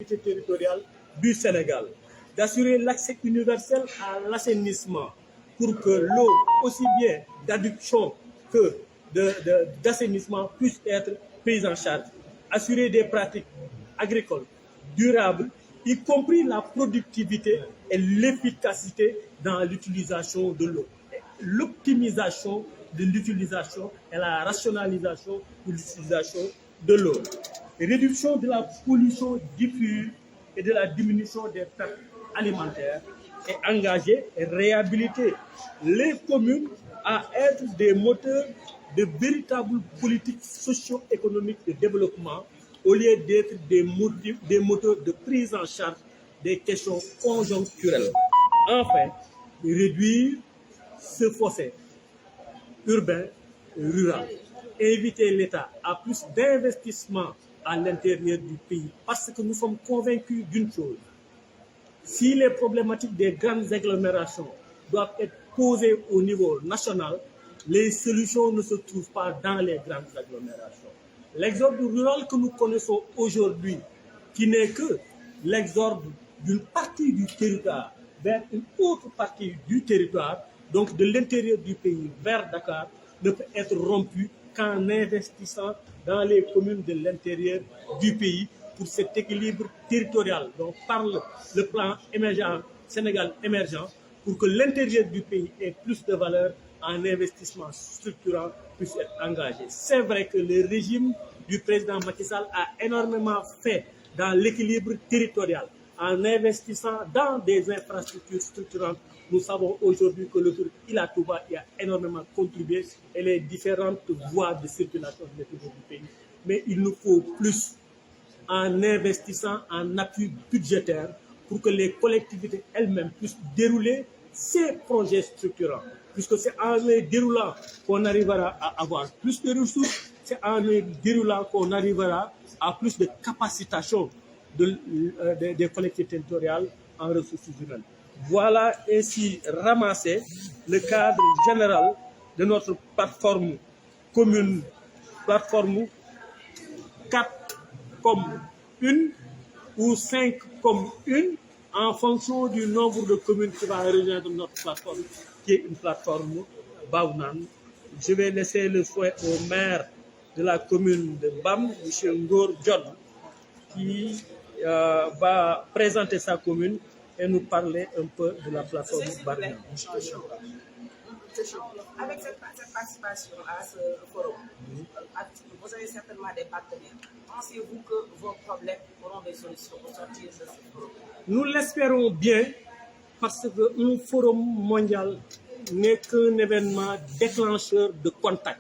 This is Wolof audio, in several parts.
collectivités territoriales du Sénégal, d'assurer l'accès universel à l'assainissement pour que l'eau, aussi bien d'adduction que d'assainissement, puisse être prise en charge, assurer des pratiques agricoles durables, y compris la productivité et l'efficacité dans l'utilisation de l'eau, l'optimisation de l'utilisation et la rationalisation de l'utilisation de l'eau, réduction de la pollution diffuse et de la diminution des pertes alimentaires, et engager et réhabiliter les communes à être des moteurs de véritables politiques socio-économiques de développement au lieu d'être des moteurs de prise en charge des questions conjoncturelles. Enfin, réduire ce fossé urbain-rural. Inviter l'État à plus d'investissements à l'intérieur du pays parce que nous sommes convaincus d'une chose. Si les problématiques des grandes agglomérations doivent être posées au niveau national, les solutions ne se trouvent pas dans les grandes agglomérations. L'exode rural que nous connaissons aujourd'hui, qui n'est que l'exode d'une partie du territoire vers une autre partie du territoire, donc de l'intérieur du pays vers Dakar, ne peut être rompu qu'en investissant dans les communes de l'intérieur du pays pour cet équilibre territorial dont parle le plan émergent, Sénégal émergent, pour que l'intérieur du pays ait plus de valeur en investissement structurant puisse être engagé. C'est vrai que le régime du président Macky Sall a énormément fait dans l'équilibre territorial en investissant dans des infrastructures structurantes. Nous savons aujourd'hui que le tour Ila Touba y a énormément contribué et les différentes voies de circulation de l'intérieur du pays. Mais il nous faut plus en investissant en appui budgétaire pour que les collectivités elles-mêmes puissent dérouler ces projets structurants. Puisque c'est en les déroulant qu'on arrivera à avoir plus de ressources, c'est en les déroulant qu'on arrivera à plus de capacitation des collectivités territoriales en ressources humaines. Voilà ainsi ramassé le cadre général de notre plateforme commune, plateforme 4 comme une ou 5 comme une en fonction du nombre de communes qui va rejoindre notre plateforme, qui est une plateforme Baounan. Je vais laisser le soin au maire de la commune de Bam, M. Ngor John, qui va présenter sa commune et nous parler un peu de la plateforme Baounan. Avec cette participation à ce forum, vous avez certainement des partenaires. Pensez-vous que vos problèmes auront des solutions pour sortir de ce forum? Nous l'espérons bien parce qu'un forum mondial n'est qu'un événement déclencheur de contact.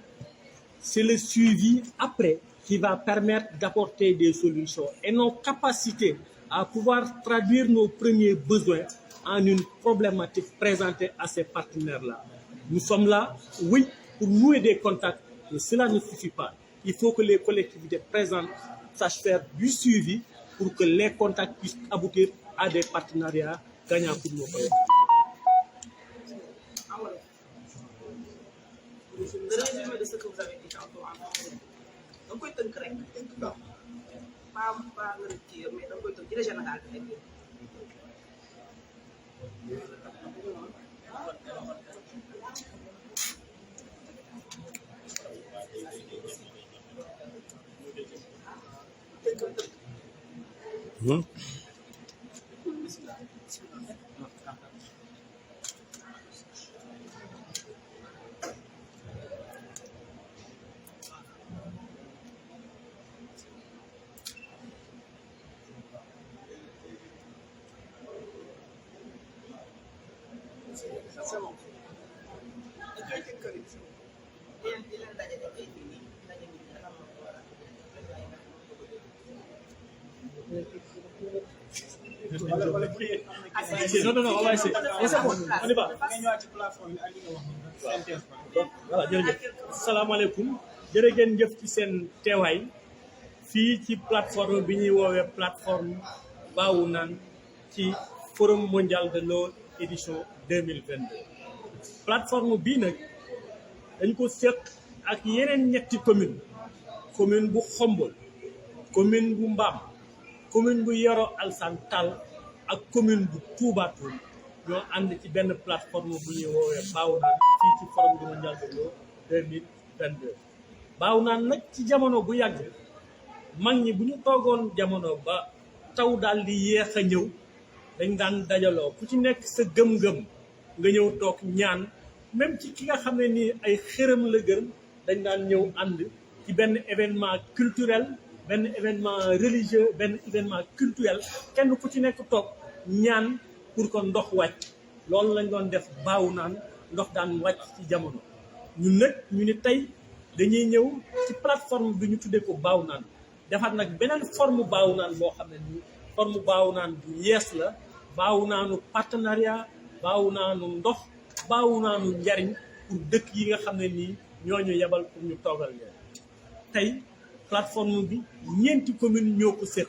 C'est le suivi après qui va permettre d'apporter des solutions et nos capacités à pouvoir traduire nos premiers besoins en une problématique présentée à ces partenaires-là. Nous sommes là, oui, pour nouer des contacts, mais cela ne suffit pas. Il faut que les collectivités présentes sachent faire du suivi pour que les contacts puissent aboutir à des partenariats gagnants pour nos collectivités. Le résumé de ce que vous avez dit tantôt en français, donc koy tënk rek pas nga kii mais da koy tënk ci général bi rek. C'est bon. Non, on va essayer. C'est bon, on y va. Voilà, jërëjëf. Salaamaaleykum. Jërë ngeen jëf ci seen teewaay fii ci plateforme bi ñuy woowee plateforme Baounan ci forum mondial de l'eau édition 2022. Plateforme bii nag dañ ko seq ak yeneen ñetti commune bu Xombol, commune bu Mbam, commune bu Yoro Alassane Tall ak commune bu Touba Toul ñoo ànd ci benn plateforme bu ñuy woowee Bawnaan fii ci forum du mondial de l'eau 2022. Bawnaan nag ci jamono bu yàgg mag ñi bu ñu toogoon jamono ba taw daal di yéex a ñëw dañ daan dajaloo ku ci nekk sa gëm-gëm nga ñëw toog ñaan même ci ki nga xam ne nii ay xërëm la gën dañ daan ñëw ànd ci benn événement culturel benn événement religieux benn événement culturel kenn ku ci nekk toog ñaan pour que ndox wàcc loolu lañ doon def Bawnaan ndox daan wàcc ci jamono ñun nag ñu ni tey dañuy ñëw ci plateforme bi ñu tuddee ko Bawnaan defar nag beneen forme Bawnaan boo xam ne nii forme Bawnaan bu yees la Bawnaanu partenariat Bawnaanu ndox Bawnaanu njariñ pour dëkk yi nga xam ne nii ñooñu yebal pour ñu toogal leen tey plateforme bi ñeenti commune ñoo ko séq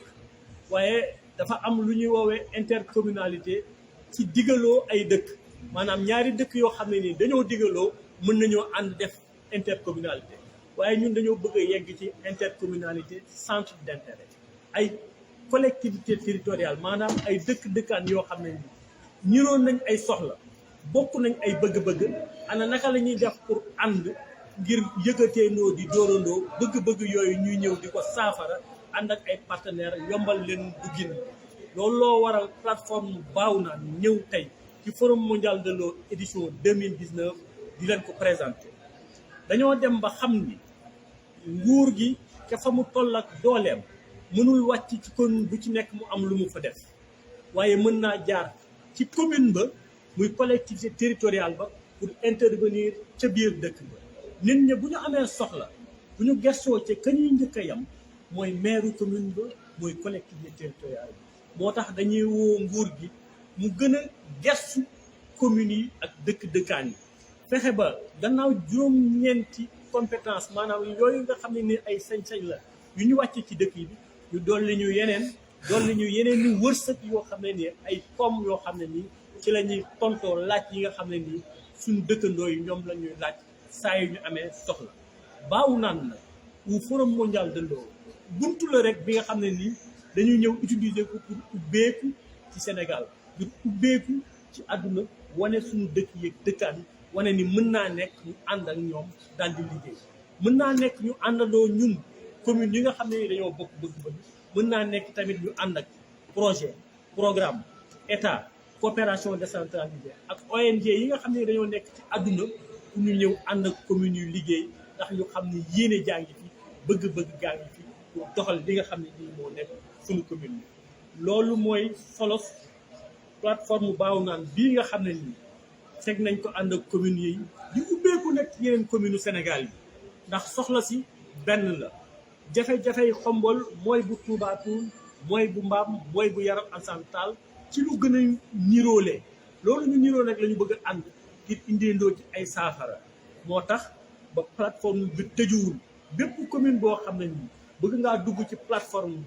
waaye dafa am lu ñuy woowee intercommunalité ci digaloo ay dëkk maanaam ñaari dëkk yoo xam ne nii dañoo digaloo mën nañoo ànd def intercommunalité waaye ñun dañoo bëgg a yegg ci intercommunalité centre d'intérêt ay collectivité territoriale maanaam ay dëkk-dëkkaan yoo xam ne nii ñiroon nañ ay soxla bokk nañ ay bëgg-bëgg ana naka la ñuy def pour ànd ngir yëkkateendoo di dóorandoo bëgg-bëgg yooyu ñuy ñëw di ko saafara ànd ak ay partenaires yombal leen duggin loolu loo waral plateforme Bawnaan ñëw tey ci forum mondial de l'eau édition 2019 di leen ko présenté dañoo dem ba xam ni nguur gi ca fa mu toll ak dooleem mënul wàcc ci commune bu ci nekk mu am lu mu fa def waaye mën naa jaar ci commune ba muy collectivité territoriale ba pour intervenir ca biir dëkk ba nit ñi bu ñu amee soxla bu ñu gestoo ca ka ñuy njëkk a yam mooy maire commune ba mooy collectivité territoriale bi moo tax dañuy woo nguur gi mu gën a gestu communes yi ak dëkk-dëkkaan yi fexe ba gannaaw juróom-ñeenti compétence maanaam yooyu nga xam ne ni ay sañ-sañ la yu ñu wàcce ci dëkk yi bi ñu dolli ñu yeneen ni wërsëg yoo xam ne nii ay koom yoo xam ne nii ci la ñuy tontoo laaj yi nga xam ne nii suñu dëkkandoo yi ñoom la ñuy laaj saa yu ñu amee soxla Bawnaan na ou forum mondial de l'eau buntu la rek bi nga xam ne nii dañuy ñëw utiliser ko pour ubbeeku ci Sénégal pour ubbeeku ci àdduna wane suñu dëkk yeeg dëkkaan yi wane ni mën naa nekk ñu ànd ak ñoom daal di liggéey mën naa nekk ñu àndandoo ñun commune yi nga xam ne ni dañoo bokk bëgg-bëgg mën naa nekk tamit ñu ànd ak projet programme état coopération décentralisée ak ONG yi nga xam ne dañoo nekk ci àdduna pour ñu ñëw ànd ak communes yu liggéey ndax ñu xam ne yéene jaa ngi fi bëgg-bëgg gaa ngi fi pour doxal li nga xam ne nii moo nekk suñu commune bi loolu mooy solos plateforme Bawnaan bii nga xam ne nii teg nañ ko ànd ak communes yi di ubbeeku nekk ci yeneen commune Sénégal yi ndax soxla si benn la jafe-jafey Xombol mooy bu Touba Toul mooy bu Mbaam mooy bu Yoro Alassane Tall ci lu gën a niroole loolu ñu niroo nag la ñu bëgg a ànd ngir indeendoo ci ay saafara moo tax ba plateforme bi tëjuwul bépp commune boo xam ne nii bëgg ngaa dugg ci plateforme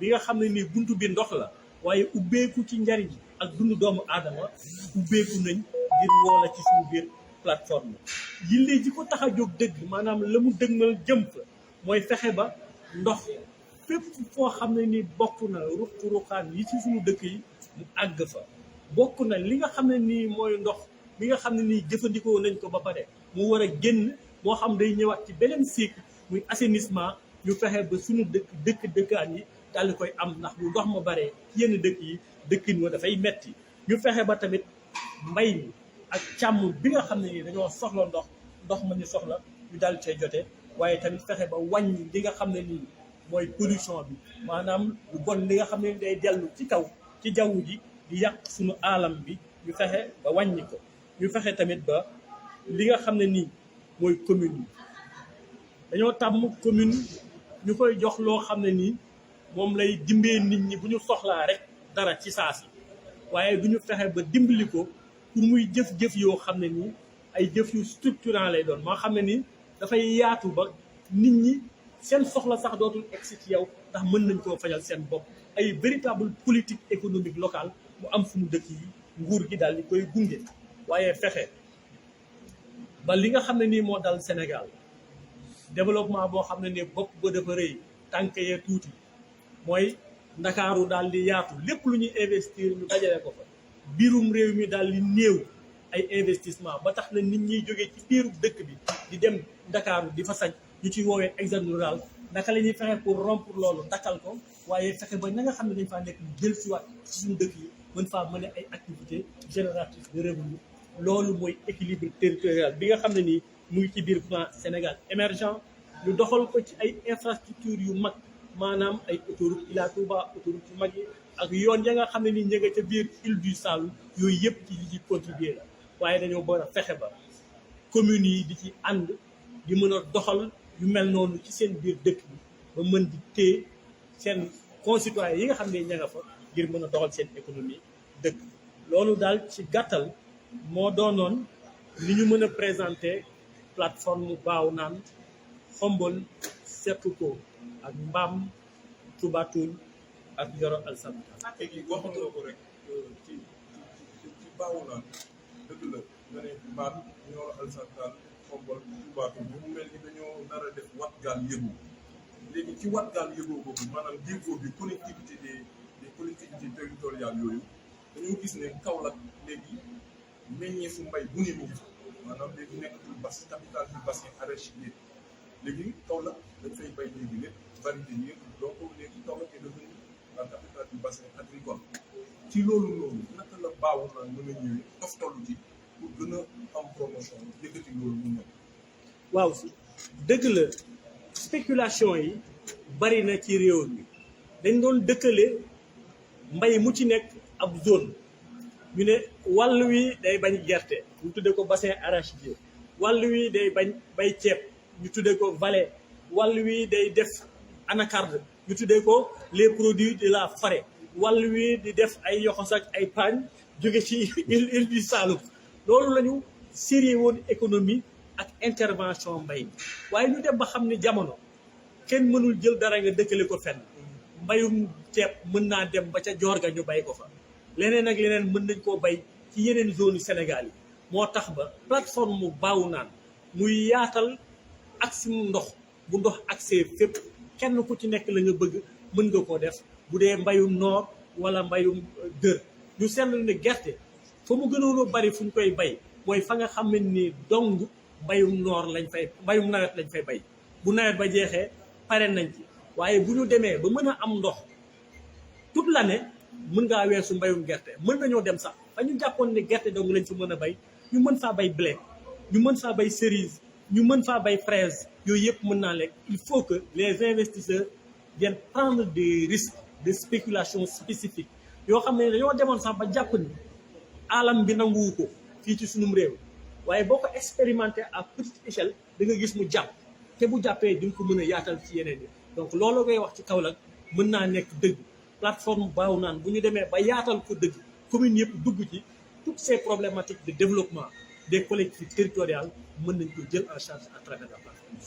bi nga xam ne nii buntu bi ndox la waaye ubbeeku ci njariñ ak dundu doomu aadama ubbeeku nañ ngir woo la ci suñu biir plateforme yillee ji ko tax a jóg dëgg maanaam la mu dëgmal jëm fa mooy fexe ba ndox fépp foo xam ne ni bokk na ruq-ruqaan yi ci suñu dëkk yi mu àgg fa bokk na li nga xam ne nii mooy ndox mi nga xam ne nii jëfandikoo nañ ko ba pare mu war a génn moo xam day ñëwaat ci beneen cycle muy assainissement ñu fexe ba suñu dëkkaan yi daal di koy am ndax bu ndox ma baree ci yenn dëkk yi dëkkin wa dafay metti ñu fexe ba tamit mbay mi ak càmm bi nga xam ne nii dañoo soxla ndox ma ñu soxla ñu daal cay jote waaye tamit fexe ba wàññi li nga xam ne nii mooy pollution bi maanaam lu bon li nga xam ne day dellu ci kaw ci jaww ji di yàq suñu aalam bi ñu fexe ba wàññi ko ñu fexe tamit ba li nga xam ne nii mooy commune yi dañoo tàmm commune ñu koy jox loo xam ne nii moom lay dimbee nit ñi bu ñu soxlaa rek dara ci saa si waaye du ñu fexe ba dimbali ko pour muy jëf-jëf yoo xam ne nii ay jëf yu structurant lay doon moo xam ne nii dafay yaatu ba nit ñi seen soxla sax dootul egsi ci yow ndax mën nañ koo fajal seen bopp ay véritable politique économique locale mu am suñu dëkk yi nguur gi daal di koy gunge waaye fexe ba li nga xam ne nii moo dal Sénégal développement boo xam ne nii bopp ba dafa rëy tànk yee tuuti mooy ndakaaru daal di yaatu lépp lu ñuy investir ñu dajale ko fa biirum réew mi daal di néew ay investissement ba tax na nit ñiy jógee ci biiru dëkk bi di dem ndakaaru di fa sañ ñu ci woowee exode rural naka la ñuy fexe pour rompre loolu dakkal ko waaye fexe ba na nga xam ne dañ faa nekk ñu jël siwaat ci suñu dëkk yi mën faa mën ay activités génératrices de revenu loolu mooy équilibre territorial bi nga xam ne nii mu ngi ci biir plan Sénégal émergent ñu doxal ko ci ay infrastructures yu mag maanaam ay autoroute Ila Touba autoroute yu mag yi ak yoon ya nga xam ne nii ñu nga ca biir île du Saloum yooyu yëpp ci li ci contribuer la waaye dañoo war a fexe ba communes yi di ci ànd di mën a doxal yu mel noonu ci seen biir dëkk bi ba mën di téye seen concitoyens yi nga xam ne ña nga fa ngir mën a doxal seen économie dëkk loolu daal ci gàttal moo doonoon li ñu mën a présenter plateforme baaw naan xombol Sékouko ak Mbam Toubatoul ak Yoro Alassane. léegi waxoon nga ko rek ci baawu naan dëgg la nga ne Mbam Yoro Alassane xombol Toubatoul bu mu mel ni dañoo nar a def wat gaal yëgu léegi ci wat gaal yëgoo boobu maanaam déggoo bi connectivité des collectivités territoriales yooyu dañoo gis ne Kaolack léegi meññeefu mbay bu ne mu ngi fa maanaam léegi nekkatul bas capital du bassin arachidier léegi Kaolack dañ fay bay léegi lépp variété yëpp donc léegi Kaolack est devenu la capitale du bassin agricole ci loolu noonu naka la baawu naan mën a ñëwee toftalu ci pour gën a am promotion yëkkati loolu mu nekk. waaw dëgg la spéculation yi bari na ci réew mi dañ doon dëkkale mbay mu ci nekk ab zone ñu ne wàll wi day bañ gerte ñu tuddee ko bassin arachidier wàll wi day bañ bay ceeb ñu tuddee ko vallée wàll wi day def anacarde ñu tuddee ko les produits de la forêt wàll wi di def ay yoxos ak ay paañ jóge ci île du Saloum loolu la ñu sérieux woon économie ak intervention mbay mi waaye ñu dem ba xam ne jamono kenn mënul jël dara nga dëkkale ko fenn mbayum ceeb mën naa dem ba ca joor ga ñu bay ko fa leneen ak leneen mën nañ koo bay ci yeneen zone Sénégal yi moo tax ba plateforme mu baawu naan muy yaatal accès ndox bu ndox accès fépp kenn ku ci nekk la nga bëgg mën nga koo def bu dee mbayum noor wala mbayum dër ñu seetlu ne gerte fa mu gënoon a bari fu ñu koy bay mooy fa nga xam ne ni dong mbayum noor lañ fay mbayum nawet lañ fay bay bu nawet ba jeexee pare nañ ci waaye bu ñu demee ba mën a am ndox toute l'année mën ngaa weesu mbayum gerte mën nañoo dem sax fa ñu jàppoon ne gerte dong lañ fa mën a bay ñu mën faa bay blé ñu mën faa bay cerise ñu mën faa bay fraise yooyu yëpp mën naa lekk il faut que les investisseurs viennent prendre des risques de spéculation spécifique yoo xam ne dañoo demoon sax ba jàpp ni alam bi nanguwu ko fii ci sunum réew waaye boo ko expérimenté à petite échelle da nga gis mu jàpp te bu jàppee di nga ko mën a yaatal ci yeneen yi donc loolu ngay wax ci Kaolack mën naa nekk dëgg plateforme baaw naan bu ñu demee ba yaatal ko dëgg commune yëpp dugg ci toutes ces problématiques de développement des collectivités territoriales mën nañ ko jël en charge à travers la plateforme.